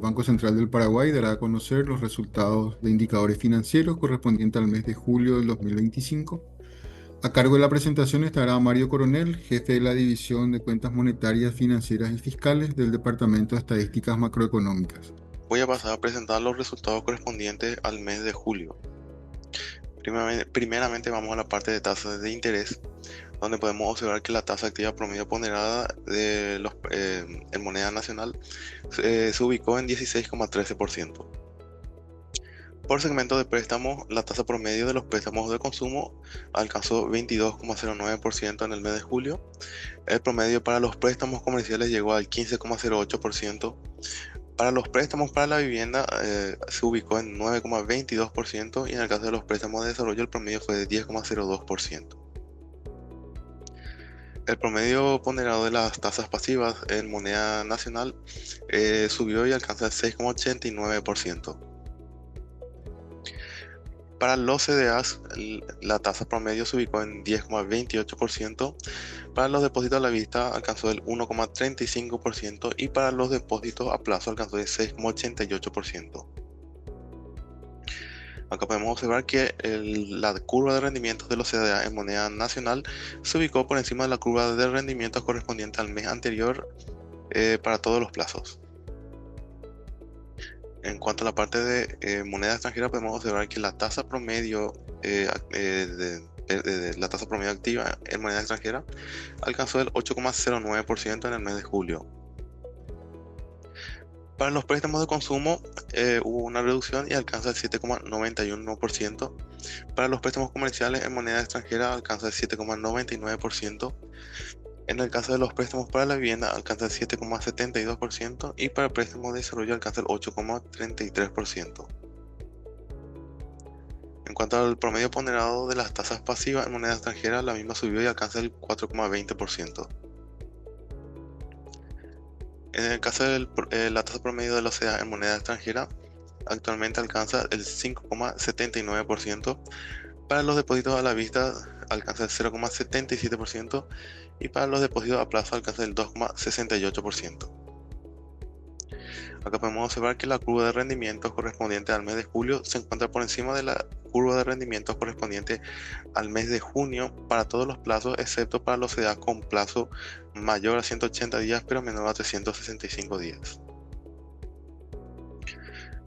Banco Central del Paraguay dará a conocer los resultados de indicadores financieros correspondientes al mes de julio del 2025. A cargo de la presentación estará Mario Coronel, jefe de la División de Cuentas Monetarias, Financieras y Fiscales del Departamento de Estadísticas Macroeconómicas. Voy a pasar a presentar los resultados correspondientes al mes de julio. Primeramente vamos a la parte de tasas de interés, donde podemos observar que la tasa activa promedio ponderada en moneda nacional se ubicó en 16,13%. Por segmento de préstamos, la tasa promedio de los préstamos de consumo alcanzó 22,09% en el mes de julio. El promedio para los préstamos comerciales llegó al 15,08%. Para los préstamos para la vivienda se ubicó en 9,22% y en el caso de los préstamos de desarrollo el promedio fue de 10,02%. El promedio ponderado de las tasas pasivas en moneda nacional subió y alcanza el 6,89%. Para los CDAs, la tasa promedio se ubicó en 10,28%. Para los depósitos a la vista alcanzó el 1,35% y para los depósitos a plazo alcanzó el 6,88%. Acá podemos observar que la curva de rendimientos de los CDA en moneda nacional se ubicó por encima de la curva de rendimientos correspondiente al mes anterior para todos los plazos. En cuanto a la parte de moneda extranjera, podemos observar que la tasa promedio la tasa promedio activa en moneda extranjera alcanzó el 8,09% en el mes de julio. Para los préstamos de consumo hubo una reducción y alcanza el 7,91%. Para los préstamos comerciales en moneda extranjera alcanza el 7,99%. En el caso de los préstamos para la vivienda alcanza el 7,72% y para préstamos de desarrollo alcanza el 8,33%. En cuanto al promedio ponderado de las tasas pasivas en moneda extranjera, la misma subió y alcanza el 4,20%. En el caso de la tasa promedio de la OCDE en moneda extranjera, actualmente alcanza el 5,79%. Para los depósitos a la vista alcanza el 0,77% y para los depósitos a plazo alcanza el 2,68%. Acá podemos observar que la curva de rendimientos correspondiente al mes de julio se encuentra por encima de la curva de rendimientos correspondiente al mes de junio para todos los plazos, excepto para los CDA con plazo mayor a 180 días pero menor a 365 días.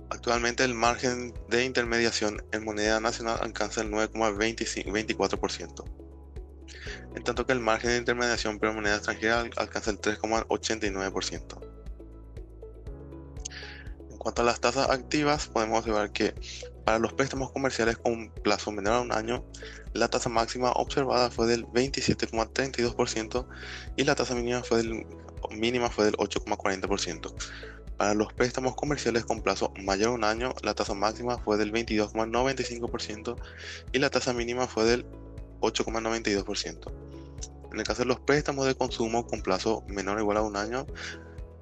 Actualmente el margen de intermediación en moneda nacional alcanza el 9,24%, en tanto que el margen de intermediación por moneda extranjera alcanza el 3,89%. En cuanto a las tasas activas, podemos observar que para los préstamos comerciales con plazo menor a un año, la tasa máxima observada fue del 27,32% y la tasa mínima fue del 8,40%. Para los préstamos comerciales con plazo mayor a un año, la tasa máxima fue del 22,95% y la tasa mínima fue del 8,92%. En el caso de los préstamos de consumo con plazo menor o igual a un año,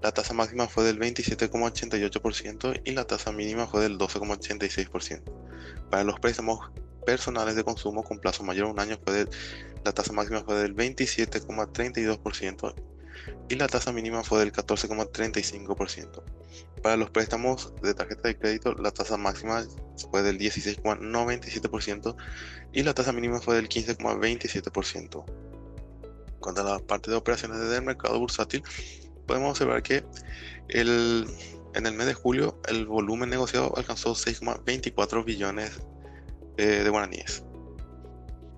la tasa máxima fue del 27,88% y la tasa mínima fue del 12,86%. Para los préstamos personales de consumo con plazo mayor a un año, la tasa máxima fue del 27,32% y la tasa mínima fue del 14,35%. Para los préstamos de tarjeta de crédito, la tasa máxima fue del 16,97% y la tasa mínima fue del 15,27%. En cuanto a la parte de operaciones del mercado bursátil, podemos observar que en el mes de julio el volumen negociado alcanzó 6,24 billones de guaraníes.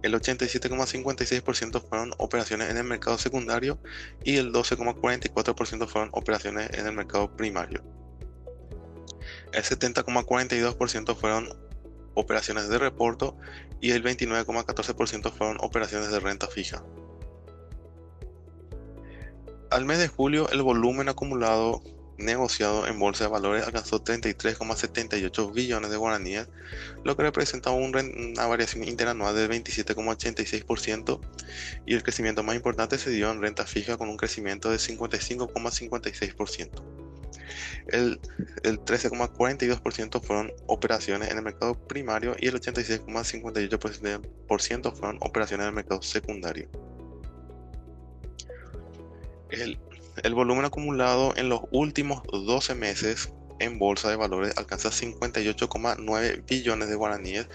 El 87,56% fueron operaciones en el mercado secundario y el 12,44% fueron operaciones en el mercado primario. El 70,42% fueron operaciones de reporto y el 29,14% fueron operaciones de renta fija. Al mes de julio, el volumen acumulado negociado en bolsa de valores alcanzó 33,78 billones de guaraníes, lo que representa una variación interanual del 27,86%, y el crecimiento más importante se dio en renta fija con un crecimiento de 55,56%. El 13,42% fueron operaciones en el mercado primario y el 86,58% fueron operaciones en el mercado secundario. El volumen acumulado en los últimos 12 meses en bolsa de valores alcanza 58,9 billones de guaraníes,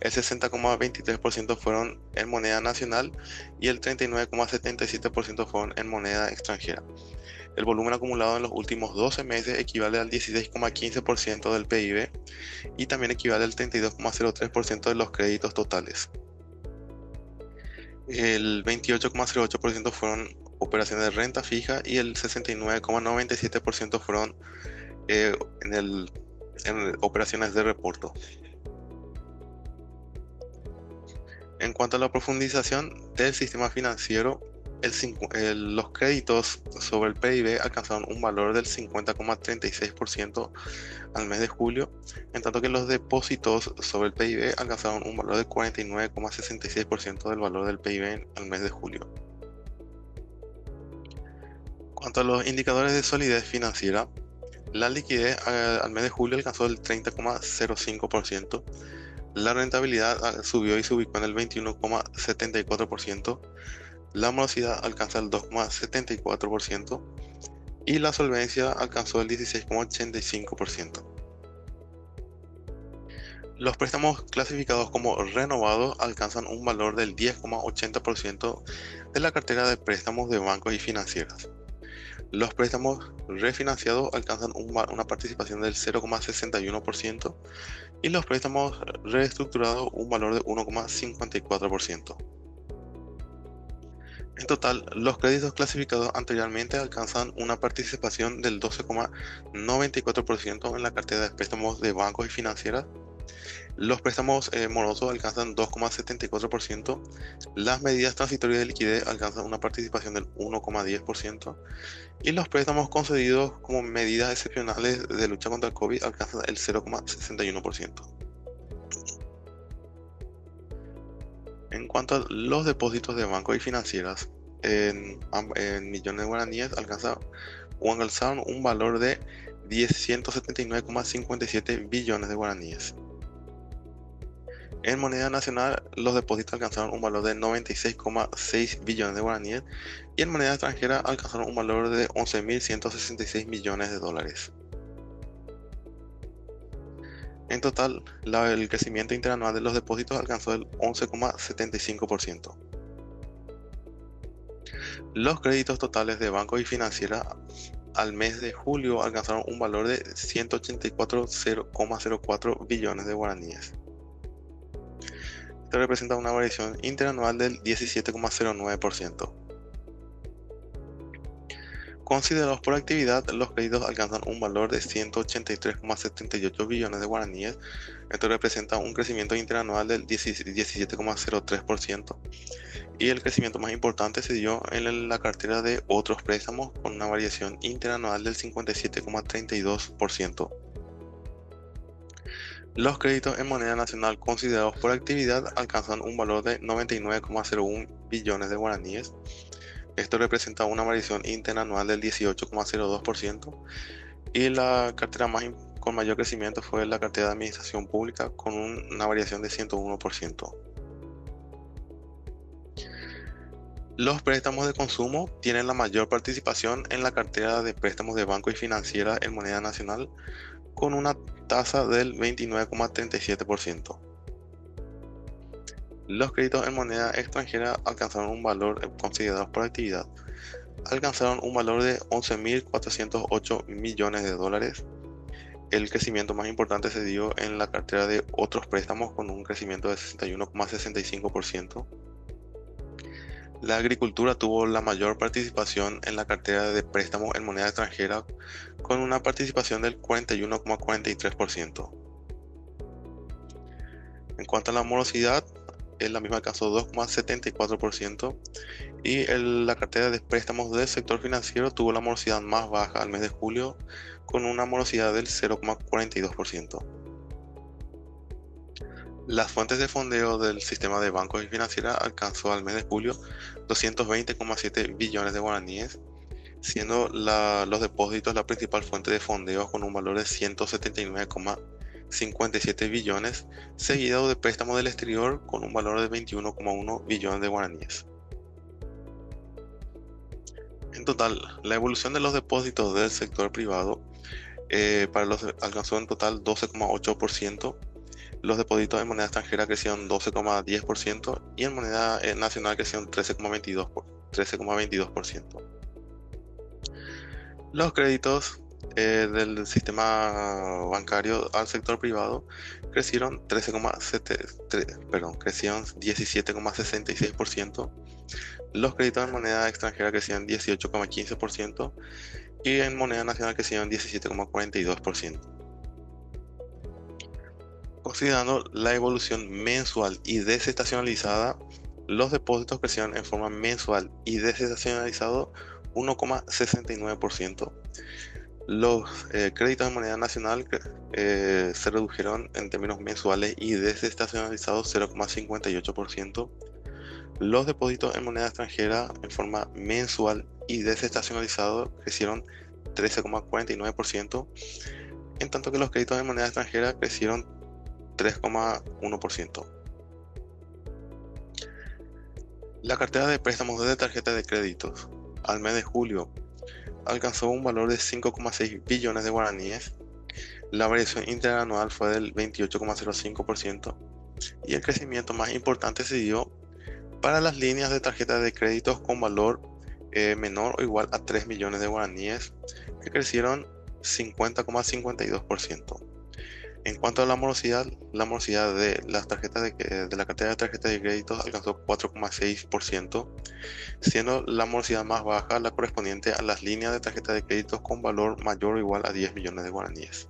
el 60,23% fueron en moneda nacional y el 39,77% fueron en moneda extranjera. El volumen acumulado en los últimos 12 meses equivale al 16,15% del PIB y también equivale al 32,03% de los créditos totales. El 28,08% fueron operaciones de renta fija y el 69,97% fueron eh, en operaciones de reporto. En cuanto a la profundización del sistema financiero, los créditos sobre el PIB alcanzaron un valor del 50,36% al mes de julio, en tanto que los depósitos sobre el PIB alcanzaron un valor de 49,66% del valor del PIB al mes de julio. Cuanto a los indicadores de solidez financiera, la liquidez al mes de julio alcanzó el 30,05%, la rentabilidad subió y se ubicó en el 21,74%, la morosidad alcanza el 2,74% y la solvencia alcanzó el 16,85%. Los préstamos clasificados como renovados alcanzan un valor del 10,80% de la cartera de préstamos de bancos y financieras. Los préstamos refinanciados alcanzan una participación del 0,61% y los préstamos reestructurados un valor de 1,54%. En total, los créditos clasificados anteriormente alcanzan una participación del 12,94% en la cartera de préstamos de bancos y financieras. Los préstamos morosos alcanzan 2,74%. Las medidas transitorias de liquidez alcanzan una participación del 1,10%. Y los préstamos concedidos como medidas excepcionales de lucha contra el COVID alcanzan el 0,61%. En cuanto a los depósitos de bancos y financieras, en millones de guaraníes alcanzaron un valor de 179,57 billones de guaraníes. En moneda nacional, los depósitos alcanzaron un valor de 96,6 billones de guaraníes y en moneda extranjera alcanzaron un valor de 11.166 millones de dólares. En total, el crecimiento interanual de los depósitos alcanzó el 11,75%. Los créditos totales de bancos y financieras al mes de julio alcanzaron un valor de 184,04 billones de guaraníes. Esto representa una variación interanual del 17,09%. Considerados por actividad, los créditos alcanzan un valor de 183,78 billones de guaraníes. Esto representa un crecimiento interanual del 17,03%. Y el crecimiento más importante se dio en la cartera de otros préstamos con una variación interanual del 57,32%. Los créditos en moneda nacional considerados por actividad alcanzan un valor de 99,01 billones de guaraníes. Esto representa una variación interanual del 18,02% y la cartera con mayor crecimiento fue la cartera de administración pública con una variación de 101%. Los préstamos de consumo tienen la mayor participación en la cartera de préstamos de banco y financiera en moneda nacional con una tasa del 29,37%. Los créditos en moneda extranjera alcanzaron un valor considerados por actividad. Alcanzaron un valor de 11.408 millones de dólares. El crecimiento más importante se dio en la cartera de otros préstamos con un crecimiento de 61,65%. La agricultura tuvo la mayor participación en la cartera de préstamos en moneda extranjera con una participación del 41,43%. En cuanto a la morosidad, la misma alcanzó 2,74% y la cartera de préstamos del sector financiero tuvo la morosidad más baja al mes de julio con una morosidad del 0,42%. Las fuentes de fondeo del sistema de bancos y financieras alcanzó al mes de julio 220,7 billones de guaraníes, siendo los depósitos la principal fuente de fondeo con un valor de 179,57 billones, seguido de préstamos del exterior con un valor de 21,1 billones de guaraníes. En total, la evolución de los depósitos del sector privado Alcanzó en total 12,8%. Los depósitos en moneda extranjera crecieron 12,10% y en moneda nacional crecieron 13,22%. Los créditos del sistema bancario al sector privado crecieron 17,66%. Los créditos en moneda extranjera crecieron 18,15% y en moneda nacional crecieron 17,42%. Considerando la evolución mensual y desestacionalizada, los depósitos crecieron en forma mensual y desestacionalizado 1,69%. Los créditos en moneda nacional se redujeron en términos mensuales y desestacionalizados 0,58%. Los depósitos en moneda extranjera en forma mensual y desestacionalizado crecieron 13,49%, en tanto que los créditos en moneda extranjera crecieron 3,1%. La cartera de préstamos de tarjeta de créditos al mes de julio alcanzó un valor de 5,6 billones de guaraníes. La variación interanual fue del 28,05% y el crecimiento más importante se dio para las líneas de tarjeta de créditos con valor menor o igual a 3 millones de guaraníes, que crecieron 50,52%. En cuanto a la morosidad de las tarjetas de la cartera de tarjetas de créditos alcanzó 4,6%, siendo la morosidad más baja la correspondiente a las líneas de tarjeta de créditos con valor mayor o igual a 10 millones de guaraníes.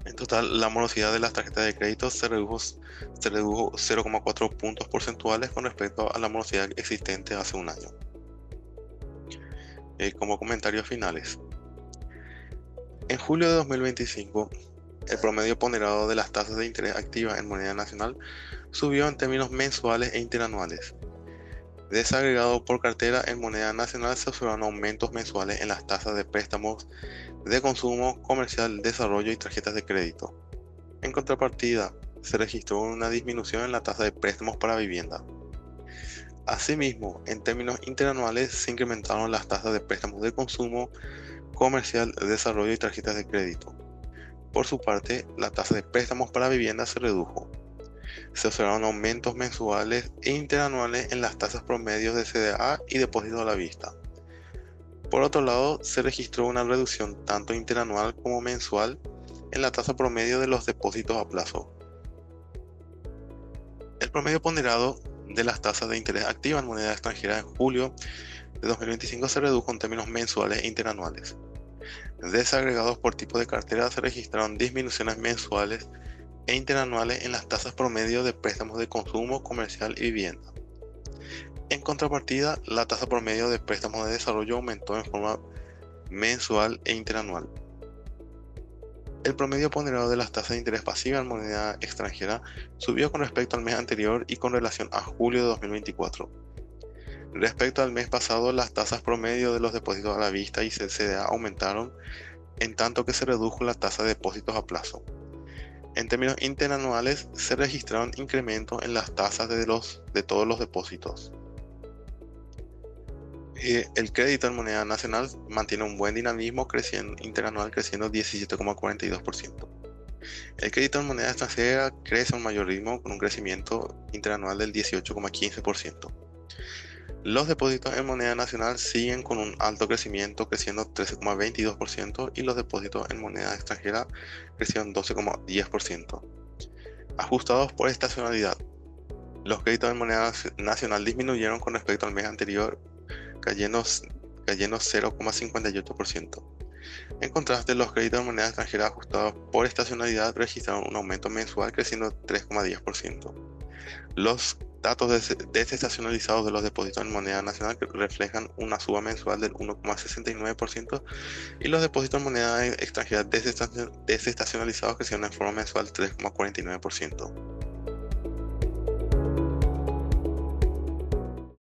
En total, la morosidad de las tarjetas de créditos se redujo 0,4 puntos porcentuales con respecto a la morosidad existente hace un año. Como comentarios finales, en julio de 2025, el promedio ponderado de las tasas de interés activas en moneda nacional subió en términos mensuales e interanuales. Desagregado por cartera, en moneda nacional se observaron aumentos mensuales en las tasas de préstamos de consumo, comercial, desarrollo y tarjetas de crédito. En contrapartida, se registró una disminución en la tasa de préstamos para vivienda. Asimismo, en términos interanuales se incrementaron las tasas de préstamos de consumo, comercial, desarrollo y tarjetas de crédito. Por su parte, la tasa de préstamos para vivienda se redujo. Se observaron aumentos mensuales e interanuales en las tasas promedios de CDA y depósitos a la vista. Por otro lado, se registró una reducción tanto interanual como mensual en la tasa promedio de los depósitos a plazo. El promedio ponderado de las tasas de interés activas en moneda extranjera en julio de 2025 se redujo en términos mensuales e interanuales. Desagregados por tipo de cartera, se registraron disminuciones mensuales e interanuales en las tasas promedio de préstamos de consumo, comercial y vivienda. En contrapartida, la tasa promedio de préstamos de desarrollo aumentó en forma mensual e interanual. El promedio ponderado de las tasas de interés pasiva en moneda extranjera subió con respecto al mes anterior y con relación a julio de 2024. Respecto al mes pasado, las tasas promedio de los depósitos a la vista y CDA aumentaron, en tanto que se redujo la tasa de depósitos a plazo. En términos interanuales, se registraron incrementos en las tasas de todos los depósitos. El crédito en moneda nacional mantiene un buen dinamismo interanual creciendo 17,42%. El crédito en moneda extranjera crece a un mayor ritmo con un crecimiento interanual del 18,15%. Los depósitos en moneda nacional siguen con un alto crecimiento, creciendo 13,22%, y los depósitos en moneda extranjera crecieron 12,10%. Ajustados por estacionalidad, los créditos en moneda nacional disminuyeron con respecto al mes anterior, cayendo 0,58%. En contraste, los créditos en moneda extranjera ajustados por estacionalidad registraron un aumento mensual, creciendo 3,10%. Los datos desestacionalizados de los depósitos en moneda nacional reflejan una suba mensual del 1,69%, y los depósitos en moneda extranjera desestacionalizados crecieron en forma mensual 3,49%.